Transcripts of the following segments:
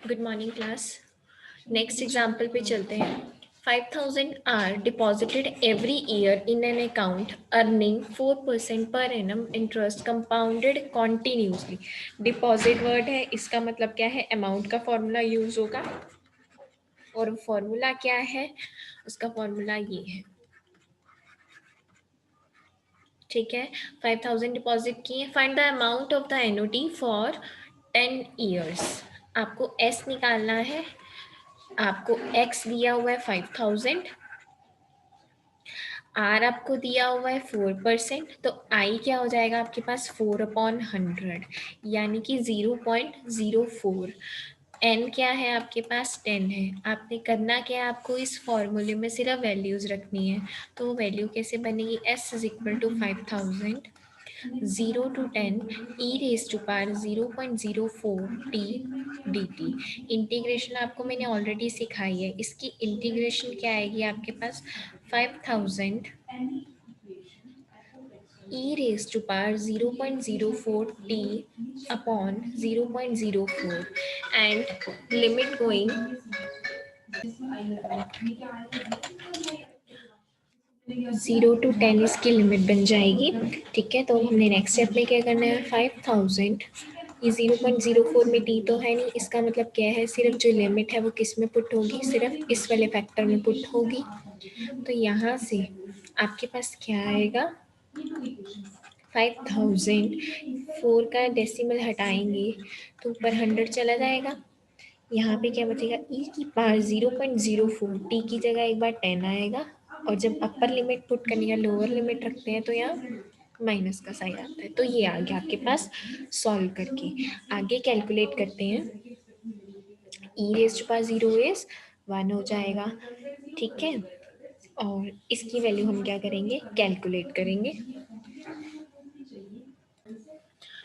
Good morning class. Next example पे चलते हैं। 5,000 are deposited every year in an account earning 4% per annum interest compounded continuously. Deposit word है, इसका मतलब क्या है? अमाउंट का फॉर्मूला यूज होगा और फॉर्मूला क्या है? उसका फॉर्मूला ये है, ठीक है। 5,000 डिपॉजिट किए, find the amount of the NOT for 10 years. आपको एस निकालना है। आपको एक्स दिया हुआ है 5,000, आर आपको दिया हुआ है 4%, तो आई क्या हो जाएगा आपके पास? 4/100 यानी कि 0.04। एन क्या है आपके पास? 10 है। आपने करना क्या है? आपको इस फॉर्मूले में सिर्फ वैल्यूज रखनी है। तो वो वैल्यू कैसे बनेगी? S is equal to 5,000 0 to 10 e raised to power 0.04 t dt। Integration आपको मैंने ऑलरेडी सिखाई है। इसकी इंटीग्रेशन क्या आएगी आपके पास? 5,000 e raised to power 0.04 t upon 0.04 and limit going 0 to 10 इसकी लिमिट बन जाएगी। ठीक है, तो हमने नेक्स्ट स्टेप में क्या करना है? 5,000 ये 0.04 में टी तो है नहीं, इसका मतलब क्या है? सिर्फ जो लिमिट है वो किस में पुट होगी? सिर्फ इस वाले फैक्टर में पुट होगी। तो यहाँ से आपके पास क्या आएगा? 5,000 4 का डेसिमल हटाएंगे तो ऊपर 100 चला जाएगा। यहाँ पे क्या बचेगा? ई की पावर 0.04 टी की जगह एक बार 10 आएगा, और जब अपर लिमिट पुट करने या लोअर लिमिट रखते हैं तो यहाँ माइनस का साइन आता है। तो ये आ गया आपके पास सॉल्व करके। आगे कैलकुलेट करते हैं। ई रेज टू पावर 0 इज 1 हो जाएगा, ठीक है। और इसकी वैल्यू हम क्या करेंगे? कैलकुलेट करेंगे।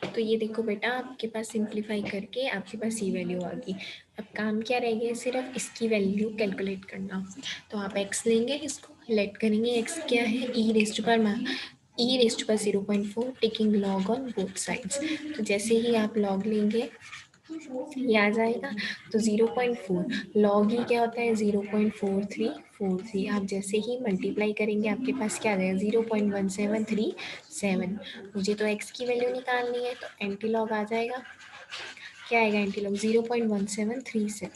तो ये देखो बेटा, आपके पास सिंप्लीफाई करके आपके पास ये वैल्यू आ गई। अब काम क्या रह गया? सिर्फ इसकी वैल्यू कैलकुलेट करना। तो आप x लेंगे, इसको लेट करेंगे। x क्या है? ई रेस्ट पर 0.4 taking log on both sides. तो जैसे ही आप लॉग लेंगे ये आ जाएगा। तो 0.4 लॉग ही क्या होता है? 0.4343। आप जैसे ही मल्टीप्लाई करेंगे आपके पास क्या आ जाएगा? 0.1737। मुझे तो x की वैल्यू निकालनी है, तो एंटी लॉग आ जाएगा। क्या आएगा एंटी लॉग? 0.1737।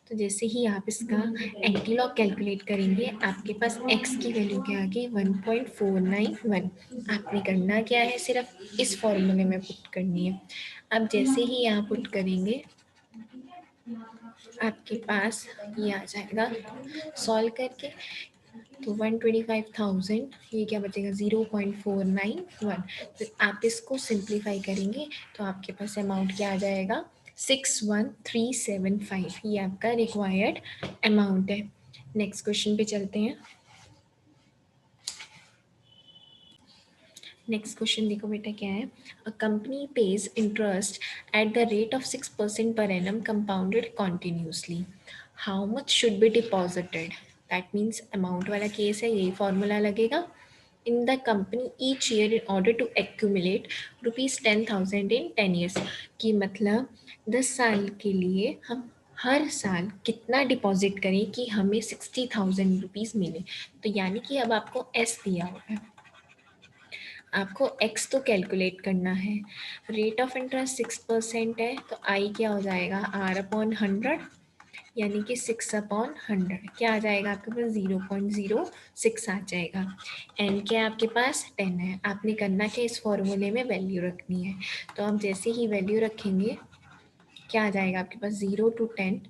तो जैसे ही आप इसका एंटी लॉग कैलकुलेट करेंगे आपके पास x की वैल्यू क्या आ गई? 1.491। आपने करना क्या है? सिर्फ इस फॉर्मूले में पुट करनी है। अब जैसे ही यहाँ पुट करेंगे आपके पास ये आ जाएगा सॉल्व करके। तो 125,000 ये क्या बचेगा? 0.491। तो आप इसको सिंप्लीफाई करेंगे तो आपके पास अमाउंट क्या आ जाएगा? 61,375। ये आपका रिक्वायर्ड अमाउंट है। नेक्स्ट क्वेश्चन पे चलते हैं। नेक्स्ट क्वेश्चन देखो बेटा क्या है। A company pays interest at the rate of 6% per annum compounded continuously. How much should be deposited? That means amount वाला केस है, यही फॉर्मूला लगेगा। In the company each year in order to accumulate ₹10,000 इन 10 years. कि मतलब 10 साल के लिए हम हर साल कितना डिपॉजिट करें कि हमें 60,000 रुपीज़ मिले। तो यानी कि अब आपको एस दिया हुआ है, आपको x तो कैलकुलेट करना है। रेट ऑफ इंटरेस्ट 6% है, तो i क्या हो जाएगा? r/100 यानी कि 6/100 क्या आ जाएगा आपके पास? 0.06 आ जाएगा। n क्या आपके पास? 10 है। आपने करना क्या? इस फॉर्मूले में वैल्यू रखनी है। तो हम जैसे ही वैल्यू रखेंगे क्या आ जाएगा आपके पास? 0 to 10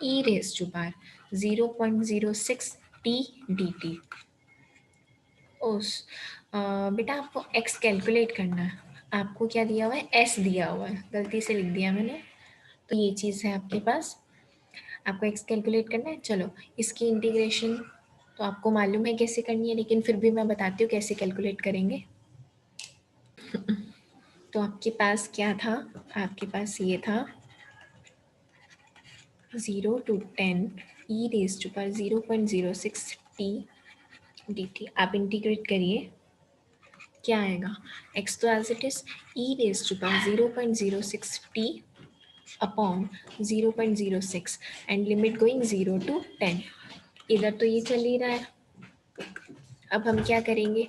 e raised to power 0.06 t dt। उस बेटा आपको x कैलकुलेट करना है। आपको क्या दिया हुआ है? s दिया हुआ है, गलती से लिख दिया मैंने। तो ये चीज़ है आपके पास, आपको x कैलकुलेट करना है। चलो इसकी इंटीग्रेशन तो आपको मालूम है कैसे करनी है, लेकिन फिर भी मैं बताती हूँ कैसे कैलकुलेट करेंगे। तो आपके पास क्या था? आपके पास ये था 0 to 10 e raised to power 0.06 t dt। आप इंटीग्रेट करिए, क्या आएगा? x तो as it is e raise to power 0.06 t upon 0.06 and limit going 0 to 10। इधर तो ये चल ही रहा है। अब हम क्या करेंगे,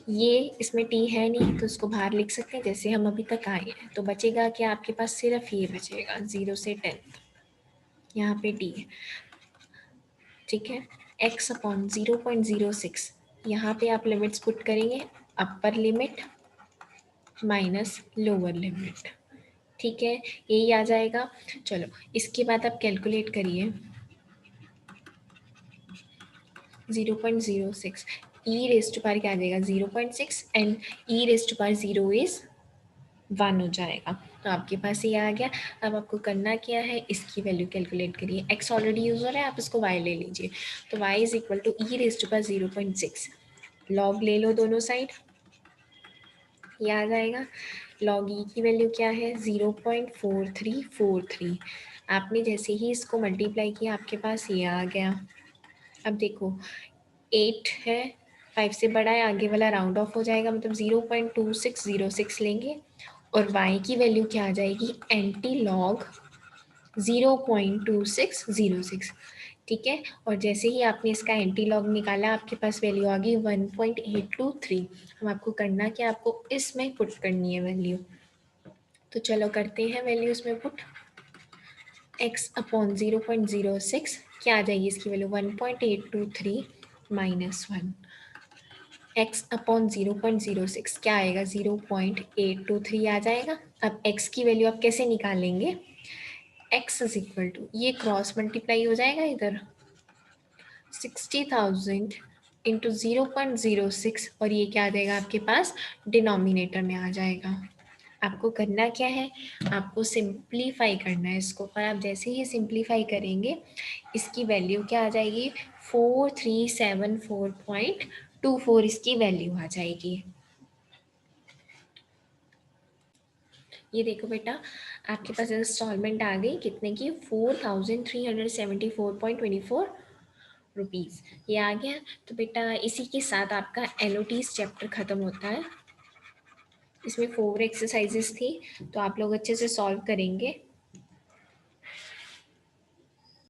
ये इसमें टी है नहीं तो इसको बाहर लिख सकते हैं जैसे हम अभी तक आए हैं। तो बचेगा कि आपके पास सिर्फ ये बचेगा 0 से 10, यहाँ पे टी है, ठीक है। x अपॉन 0.06, यहाँ पे आप लिमिट्स पुट करेंगे, upper limit minus lower limit, ठीक है, यही आ जाएगा। चलो इसके बाद आप कैलकुलेट करिए 0.06, ई रेज टू पावर क्या आ जाएगा 0.6 and e raise to power 0 is 1 हो जाएगा। तो आपके पास ये आ गया। अब आपको करना क्या है, इसकी वैल्यू कैलकुलेट करिए। x ऑलरेडी यूज हो रहा है, आप इसको y ले लीजिए। तो y is equal to e raise to power 0.6, log ले लो दोनों साइड, ये आ जाएगा। लॉग ई की वैल्यू क्या है 0.4343। आपने जैसे ही इसको मल्टीप्लाई किया आपके पास ये आ गया। अब देखो 8 है, 5 से बड़ा है, आगे वाला राउंड ऑफ हो जाएगा, मतलब 0.2606 लेंगे और y की वैल्यू क्या आ जाएगी एंटी लॉग 0.2606, ठीक है। और जैसे ही आपने इसका एंटी लॉग निकाला आपके पास वैल्यू आ गई 1.823। हम आपको करना क्या, आपको इसमें पुट करनी है वैल्यू। तो चलो करते हैं वैल्यू इसमें पुट। x अपॉन 0.06 क्या आ जाएगी इसकी वैल्यू 1.823 माइनस 1। x अपॉन 0.06 क्या आएगा 0.823 आ जाएगा। अब x की वैल्यू आप कैसे निकालेंगे, x इज इक्वल टू ये क्रॉस मल्टीप्लाई हो जाएगा इधर 60,000 इंटू 0.06 और ये क्या आ जाएगा आपके पास डिनोमिनेटर में आ जाएगा। आपको करना क्या है, आपको सिंप्लीफाई करना है इसको, और आप जैसे ही सिंप्लीफाई करेंगे इसकी वैल्यू क्या आ जाएगी 4374.24 इसकी वैल्यू आ जाएगी। ये देखो बेटा आपके पास इंस्टॉलमेंट आ गई कितने की 4374.24 रुपीज़, ये आ गया। तो बेटा इसी के साथ आपका एनओटीज चैप्टर ख़त्म होता है। इसमें 4 एक्सरसाइजेस थी तो आप लोग अच्छे से सॉल्व करेंगे।